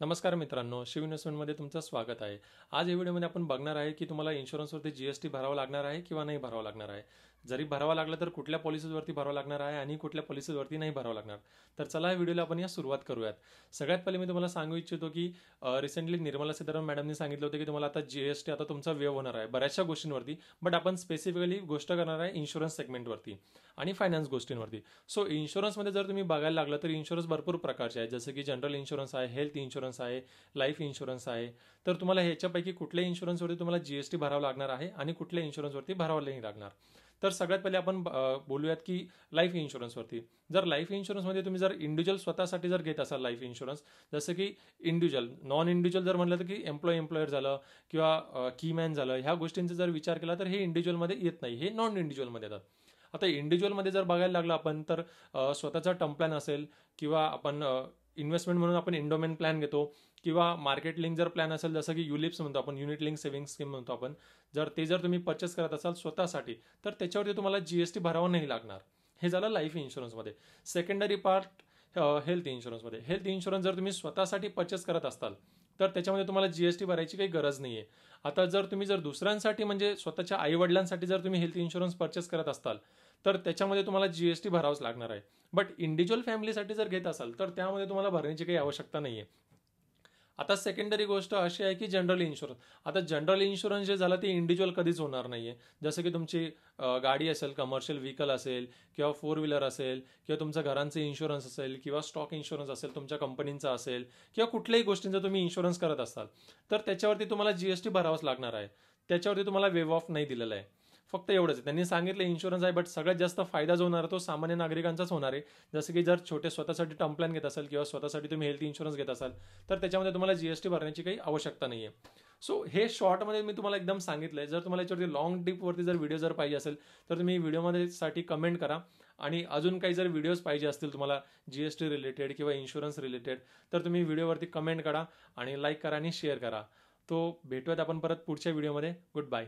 नमस्कार मित्रांनो, शिव इन्व्हेस्टमेंटमध्ये तुमचं स्वागत आहे. आज या व्हिडिओमध्ये आपण बघणार आहे की तुम्हाला इन्शुरन्सवरती जीएसटी भरावा लागणार आहे किंवा नाही भरावा लागणार आहे. जरी भरावा लागला तर कुठल्या पॉलिसीजवरती भरावा लागणार आहे आणि कुठल्या पॉलिसीजवरती नाही भरावा लागणार. तर चला या व्हिडिओला आपण सुरुवात करूयात. सगळ्यात पहिले मी तुम्हाला सांगू इच्छितो की रिसेंटली निर्मला सीतारामन मॅडमनी सांगितलं होतं की तुम्हाला आता जीएसटी आता तुमचा वेव होणार आहे बऱ्याचशा गोष्टींवरती, बट आपण स्पेसिफिकली गोष्ट करणार आहे इन्शुरन्स सेगमेंटवरती आणि फायनान्स गोष्टींवरती. सो इन्शुरन्समध्ये जर तुम्ही बघायला लागलं तर इन्शुरन्स भरपूर प्रकारचे आहेत, जसं की जनरल इन्शुरन्स आहे, हेल्थ इन्शुरन्स आहे, लाईफ इन्शुरन्स आहे. तर तुम्हाला ह्याच्यापैकी कुठल्या इन्शुरन्सवरती तुम्हाला जीएसटी भरावा लागणार आहे आणि कुठल्या इन्शुरन्सवरती भरावा नाही लागणार. तर सगळ्यात पहिले आपण बोलूयात की लाईफ इन्शुरन्सवरती. जर लाईफ इन्शुरन्समध्ये तुम्ही जर इंडिव्हिज्युअल स्वतःसाठी जर घेत असाल लाईफ इन्शुरन्स, जसं की इंडिव्हिज्युअल, नॉन इंडिव्हिज्युअल जर म्हणलं तर की एम्प्लॉयर झालं किंवा कीमॅन झालं, ह्या गोष्टींचा जर विचार केला तर हे इंडिव्हिज्युअलमध्ये येत नाही, हे नॉन इंडिव्हिज्युअलमध्ये येतात. आता इंडिव्हिज्युअलमध्ये जर बघायला लागलं आपण तर स्वतःचा टर्म प्लॅन असेल किंवा आपण इन्व्हेस्टमेंट म्हणून आपण इंडोमेन प्लॅन घेतो किंवा मार्केट लिंक जर प्लॅन असेल, जसं की युलिप्स म्हणतो आपण, युनिट लिंक सेव्हिंग स्कीम म्हणतो आपण, जर तुम्ही परचेस करत असाल स्वतःसाठी तर त्याच्यावरती तुम्हाला जीएसटी भरावा नाही लागणार. हे झालं लाईफ इन्शुरन्समध्ये. सेकंडरी पार्ट हेल्थ इन्शुरन्समध्ये. हेल्थ इन्शुरन्स जर तुम्ही स्वतःसाठी परचेस करत असाल तर त्याच्यामध्ये तुम्हाला जीएसटी भरायची काही गरज नाही आहे. आता जर तुम्ही दुसऱ्यांसाठी म्हणजे स्वतःच्या आई वडिलांसाठी जर तुम्ही हेल्थ इन्शुरन्स परचेस करत असाल तर त्याच्यामध्ये तुम्हाला जीएसटी भरावंच लागणार आहे. बट इंडिव्हिज्युअल फॅमिलीसाठी जर घेत असाल तर त्यामध्ये तुम्हाला भरण्याची काही आवश्यकता नाही आहे. आता सेकंडरी गोष्ट अशी आहे की जनरल इन्शुरन्स. आता जनरल इन्शुरन्स जे झालं ते इंडिव्हिज्युअल कधीच होणार नाहीये. जसं की तुमची गाडी असेल, कमर्शियल व्हेकल असेल किंवा फोर व्हीलर असेल किंवा तुमचं घरांचे इन्शुरन्स असेल किंवा स्टॉक इन्शुरन्स असेल, तुमच्या कंपनीचा असेल किंवा कुठल्याही गोष्टींचा तुम्ही इन्शुरन्स करत असाल तर त्याच्यावरती तुम्हाला जीएसटी भरावाच लागणार आहे. त्याच्यावरती तुम्हाला वेव ऑफ नाही दिलेला आहे. फक्त एवढंच आहे. त्यांनी सांगितलं इन्शुरन्स आहे, बट सगळ्यात जास्त फायदा जो होणार आहे तो सामान्य नागरिकांचाच होणार आहे. जसं की जर छोटे स्वतःसाठी टर्म प्लॅन घेत असाल किंवा स्वतःसाठी तुम्ही हेल्थ इन्शुरन्स घेत असाल तर त्याच्यामध्ये तुम्हाला जीएसटी भरण्याची काही आवश्यकता नाही आहे. सो हे शॉर्टमध्ये मी तुम्हाला एकदम सांगितलंय. जर तुम्हाला याच्यावरती लॉंग डीपवरती जर व्हिडिओ जर पाहिजे असेल तर तुम्ही व्हिडिओमध्ये साठी कमेंट करा. आणि अजून काही जर व्हिडिओज पाहिजे असतील तुम्हाला जीएसटी रिलेटेड किंवा इन्शुरन्स रिलेटेड तर तुम्ही व्हिडिओवरती कमेंट करा आणि लाईक करा आणि शेअर करा. तो भेटूयात आपण परत पुढच्या व्हिडिओमध्ये. Good bye.